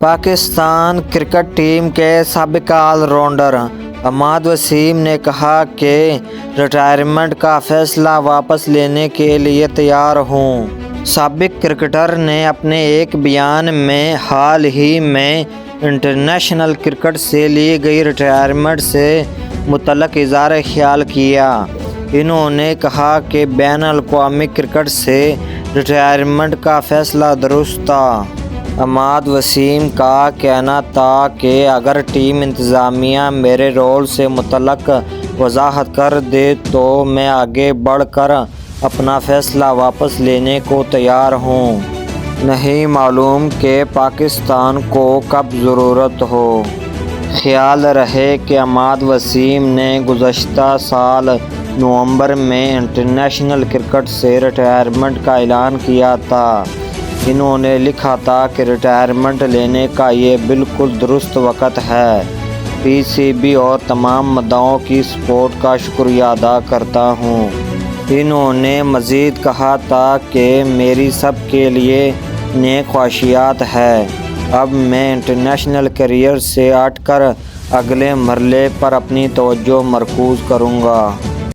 Pakistan cricket team کے سابق all rounder عماد وسیم نے کہا کہ ریٹائرمنٹ کا فیصلہ واپس لینے کے لیے تیار ہوں۔ سابق کرکٹر نے اپنے ایک بیان میں حال ہی میں انٹرنیشنل کرکٹ سے لی گئی ریٹائرمنٹ سے متعلق اظہار خیال کیا۔ انہوں نے کہا کہ بین الاقوامی کرکٹ سے ریٹائرمنٹ کا فیصلہ درست تھا۔ عماد وسیم کا کہنا تھا کہ اگر ٹیم انتظامیہ میرے رول سے متعلق وضاحت کر دے تو میں آگے بڑھ کر اپنا فیصلہ واپس لینے کو تیار ہوں۔ نہیں معلوم کہ پاکستان کو کب ضرورت ہو۔ خیال رہے کہ عماد وسیم نے گزشتہ سال نومبر میں انٹرنیشنل کرکٹ سے ریٹائرمنٹ کا اعلان کیا تھا۔ انہوں نے لکھا تھا کہ ریٹائرمنٹ لینے کا یہ بالکل درست وقت ہے۔ پی سی بی اور تمام مدعوؤں کی سپورٹ کا شکریہ ادا کرتا ہوں۔ انہوں نے مزید کہا تھا کہ میری سب کے لیے نیک خواہشات ہے۔ اب میں انٹرنیشنل کیریئر سے ہٹ کر اگلے مرحلے پر اپنی توجہ مرکوز کروں گا۔